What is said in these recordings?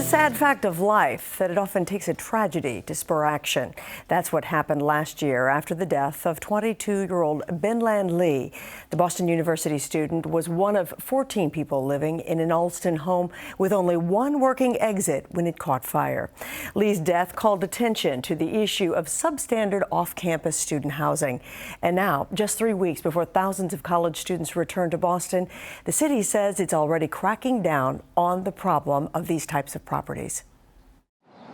sad fact of life that it often takes a tragedy to spur action. That's what happened last year after the death of 22-year-old Benlan Lee. The Boston University student was one of 14 people living in an Allston home with only one working exit when it caught fire. Lee's death called attention to the issue of substandard off-campus student housing. And now, just 3 weeks before thousands of college students return to Boston, the city says it's already cracking down on the problem of these types of properties.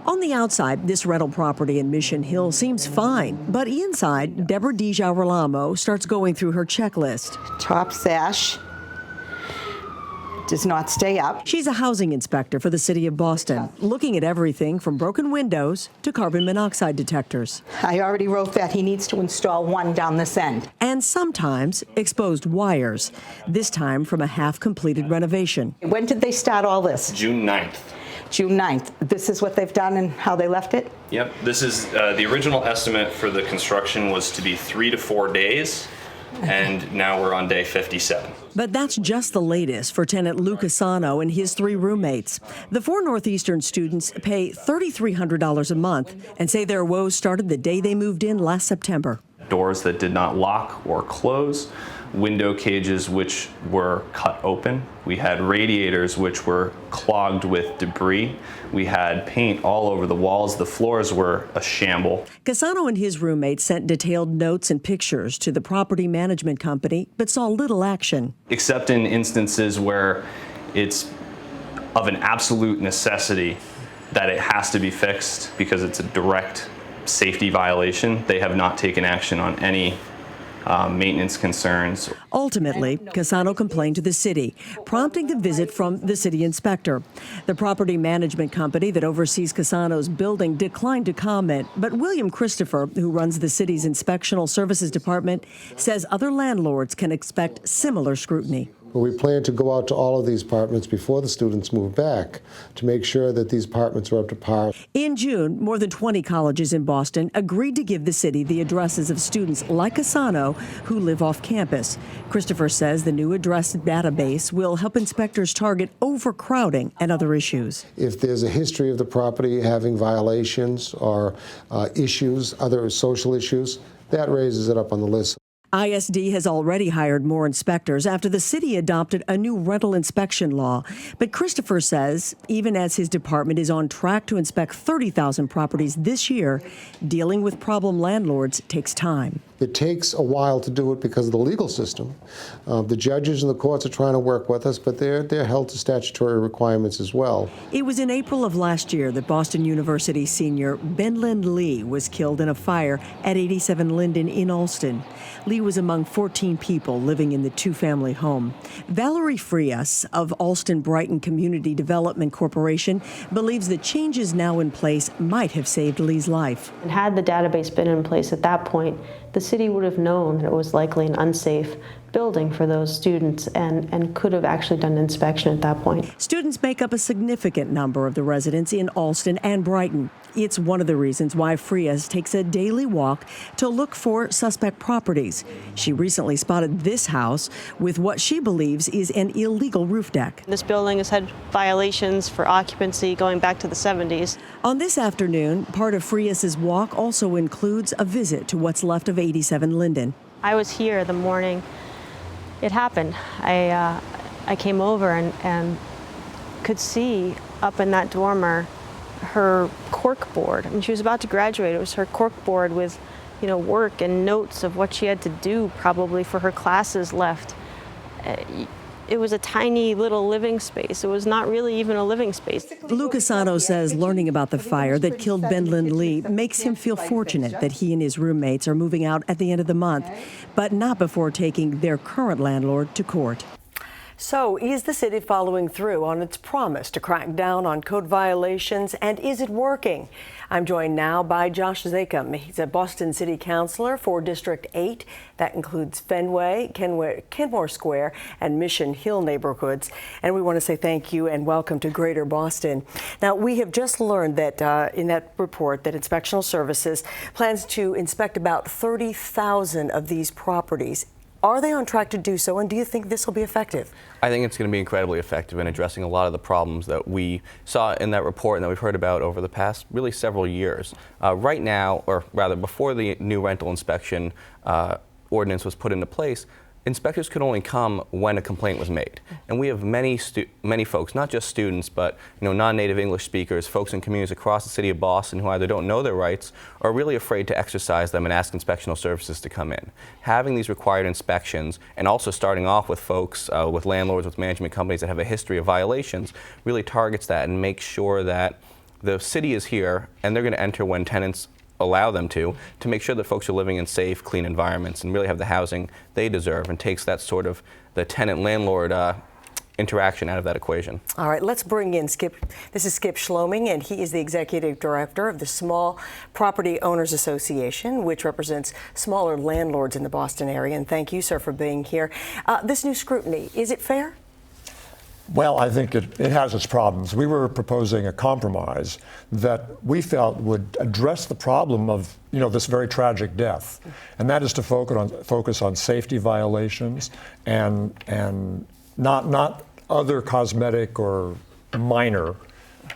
On the outside, this rental property in Mission Hill seems fine, but inside, Deborah DiGirolamo starts going through her checklist. Top sash does not stay up. She's a housing inspector for the city of Boston, looking at everything from broken windows to carbon monoxide detectors. I already wrote that he needs to install one down this end. And sometimes exposed wires, this time from a half-completed renovation. When did they start all this? June 9th. June 9th. This is what they've done and how they left it? Yep, this is the original estimate for the construction was to be 3 to 4 days, and now we're on day 57. But that's just the latest for tenant Lou Casano and his 3 roommates. The 4 Northeastern students pay $3,300 a month and say their woes started the day they moved in last September. Doors that did not lock or close, window cages which were cut open. We had radiators which were clogged with debris. We had paint all over the walls. The floors were a shamble. Casano and his roommates sent detailed notes and pictures to the property management company, but saw little action. Except in instances where it's of an absolute necessity that it has to be fixed because it's a direct safety violation, they have not taken action on any maintenance concerns. Ultimately, Casano complained to the city, prompting a visit from the city inspector. The property management company that oversees Casano's building declined to comment, but William Christopher, who runs the city's inspectional services department, says other landlords can expect similar scrutiny. But we plan to go out to all of these apartments before the students move back to make sure that these apartments are up to par. In June, more than 20 colleges in Boston agreed to give the city the addresses of students like Casano who live off campus. Christopher says the new address database will help inspectors target overcrowding and other issues. If there's a history of the property having violations or issues, other social issues, that raises it up on the list. ISD has already hired more inspectors after the city adopted a new rental inspection law. But Christopher says, even as his department is on track to inspect 30,000 properties this year, dealing with problem landlords takes time. It takes a while to do it because of the legal system. The judges and the courts are trying to work with us, but they're held to statutory requirements as well. It was in April of last year that Boston University senior Benlan Lee was killed in a fire at 87 Linden in Allston. Lee was among 14 people living in the 2-family home. Valerie Frias of Allston Brighton Community Development Corporation believes the changes now in place might have saved Lee's life. And had the database been in place at that point, the city would have known that it was likely an unsafe building for those students and could have actually done an inspection at that point. Students make up a significant number of the residents in Allston and Brighton. It's one of the reasons why Frias takes a daily walk to look for suspect properties. She recently spotted this house with what she believes is an illegal roof deck. This building has had violations for occupancy going back to the 70s. On this afternoon, part of Frias's walk also includes a visit to what's left of 87 Linden. I was here the morning it happened. I came over and could see up in that dormer her cork board. I mean, she was about to graduate. It was her cork board with, work and notes of what she had to do probably for her classes left. It was a tiny little living space. It was not really even a living space. Lou Casano says learning about the fire that killed Benlan Lee makes him feel fortunate that he and his roommates are moving out at the end of the month, but not before taking their current landlord to court. So, is the city following through on its promise to crack down on code violations, and is it working? I'm joined now by Josh Zakum. He's a Boston City Councilor for District 8. That includes Fenway, Kenmore Square, and Mission Hill neighborhoods. And we want to say thank you and welcome to Greater Boston. Now, we have just learned that in that report that Inspectional Services plans to inspect about 30,000 of these properties. Are they on track to do so, and do you think this will be effective? I think it's going to be incredibly effective in addressing a lot of the problems that we saw in that report and that we've heard about over the past really several years. Right now, or rather before the new rental inspection ordinance was put into place, inspectors could only come when a complaint was made. And we have many folks, not just students, but non-native English speakers, folks in communities across the city of Boston who either don't know their rights or are really afraid to exercise them and ask inspectional services to come in. Having these required inspections, and also starting off with folks, with landlords, with management companies that have a history of violations, really targets that and makes sure that the city is here and they're going to enter when tenants allow them to make sure that folks are living in safe, clean environments and really have the housing they deserve, and takes that sort of the tenant-landlord interaction out of that equation. All right, let's bring in Skip. This is Skip Schloming, and he is the executive director of the Small Property Owners Association, which represents smaller landlords in the Boston area. And thank you, sir, for being here. This new scrutiny, is it fair? Well, I think it has its problems. We were proposing a compromise that we felt would address the problem of this very tragic death, and that is to focus on safety violations and not other cosmetic or minor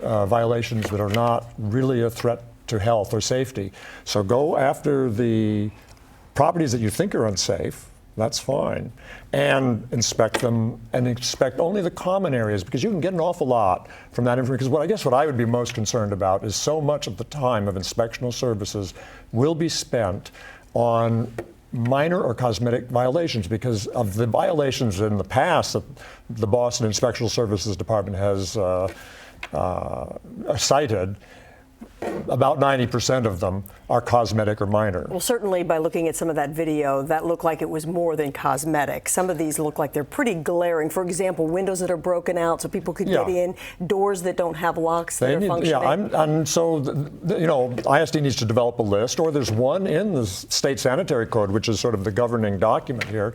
violations that are not really a threat to health or safety. So go after the properties that you think are unsafe. That's fine. And inspect them, and inspect only the common areas, because you can get an awful lot from that information. Because what I would be most concerned about is so much of the time of inspectional services will be spent on minor or cosmetic violations, because of the violations in the past that the Boston Inspectional Services Department has cited. About 90% of them are cosmetic or minor. Well, certainly by looking at some of that video, that looked like it was more than cosmetic. Some of these look like they're pretty glaring. For example, windows that are broken out so people could get in, doors that don't have locks that are functioning. And so, ISD needs to develop a list, or there's one in the state sanitary code, which is sort of the governing document here,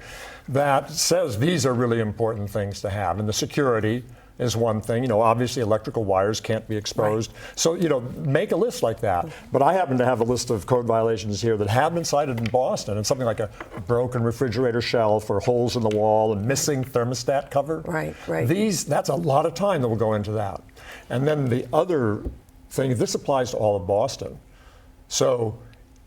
that says these are really important things to have. And the security is one thing. Obviously electrical wires can't be exposed. Right. So, make a list like that. But I happen to have a list of code violations here that have been cited in Boston, and something like a broken refrigerator shelf or holes in the wall and missing thermostat cover. Right. That's a lot of time that will go into that. And then the other thing, this applies to all of Boston. So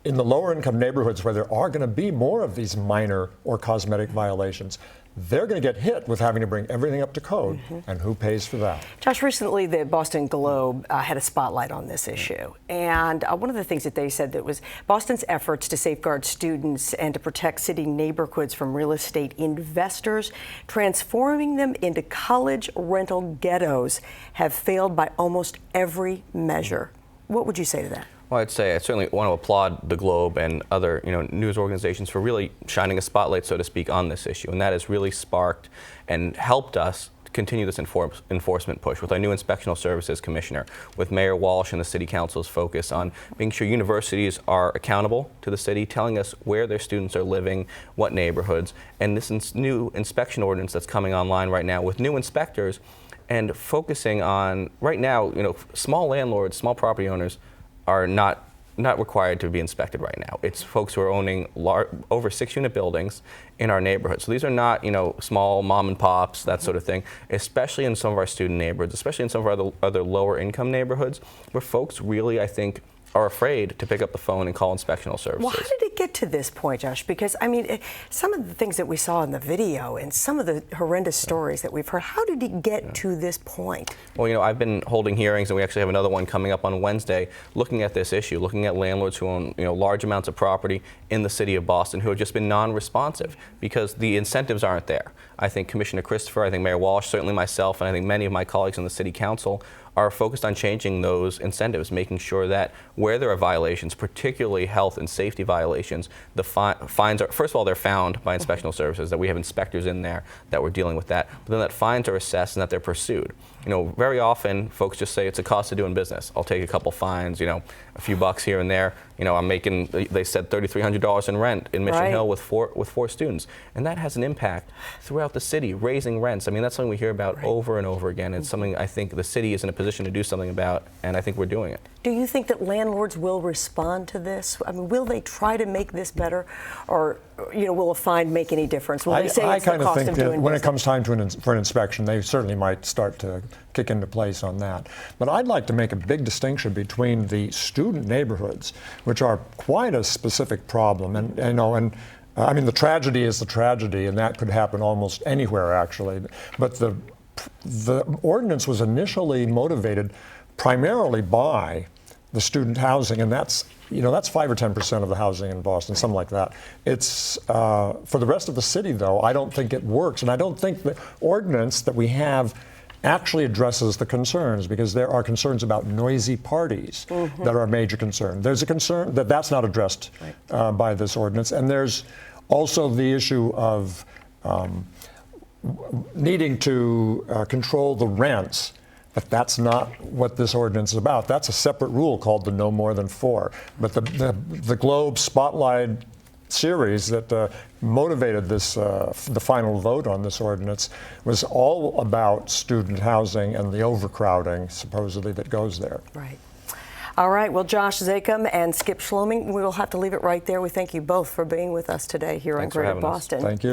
in the lower income neighborhoods where there are going to be more of these minor or cosmetic violations, they're going to get hit with having to bring everything up to code, and who pays for that? Josh, recently the Boston Globe had a spotlight on this issue, and one of the things that they said that was Boston's efforts to safeguard students and to protect city neighborhoods from real estate investors, transforming them into college rental ghettos, have failed by almost every measure. What would you say to that? Well, I'd say I certainly want to applaud the Globe and other news organizations for really shining a spotlight, so to speak, on this issue. And that has really sparked and helped us continue this enforcement push with our new Inspectional Services Commissioner, with Mayor Walsh and the City Council's focus on making sure universities are accountable to the city, telling us where their students are living, what neighborhoods, and this new inspection ordinance that's coming online right now with new inspectors, and focusing on, right now, small landlords, small property owners are not required to be inspected right now. It's folks who are owning over 6-unit buildings in our neighborhood. So these are not, small mom and pops, that sort of thing, especially in some of our student neighborhoods, especially in some of our other lower income neighborhoods, where folks really, I think, are afraid to pick up the phone and call inspectional services. Well, how did it get to this point, Josh? Because, some of the things that we saw in the video and some of the horrendous stories that we've heard, how did it get to this point? Well, I've been holding hearings, and we actually have another one coming up on Wednesday, looking at this issue, looking at landlords who own, large amounts of property in the city of Boston who have just been non-responsive because the incentives aren't there. I think Commissioner Christopher, I think Mayor Walsh, certainly myself, and I think many of my colleagues on the City Council are focused on changing those incentives, making sure that where there are violations, particularly health and safety violations, the fines are, first of all, they're found by inspectional services, that we have inspectors in there that we're dealing with that, but then that fines are assessed and that they're pursued. Very often folks just say it's a cost of doing business. I'll take a couple fines, a few bucks here and there. I'm making, they said $3,300 in rent in Mission Hill with four students. And that has an impact throughout the city, raising rents. That's something we hear about over and over again. It's something I think the city is in a position position to do something about, and I think we're doing it. Do you think that landlords will respond to this? I mean, will they try to make this better, or will a fine make any difference? Will they say I it's the kind of cost think of that doing when business? it comes time for an inspection, they certainly might start to kick into place on that. But I'd like to make a big distinction between the student neighborhoods, which are quite a specific problem, and I mean, the tragedy is the tragedy, and that could happen almost anywhere, actually. But the ordinance was initially motivated primarily by the student housing, and that's 5 or 10% of the housing in Boston, something like that. It's for the rest of the city, though, I don't think it works, and I don't think the ordinance that we have actually addresses the concerns, because there are concerns about noisy parties that are a major concern. There's a concern that's not addressed by this ordinance, and there's also the issue of needing to control the rents. But that's not what this ordinance is about. That's a separate rule called the no more than 4. But the Globe Spotlight series that motivated this, the final vote on this ordinance, was all about student housing and the overcrowding, supposedly, that goes there. Right. All right. Well, Josh Zachem and Skip Schloming, we will have to leave it right there. We thank you both for being with us today here on Greater Boston. Thank you.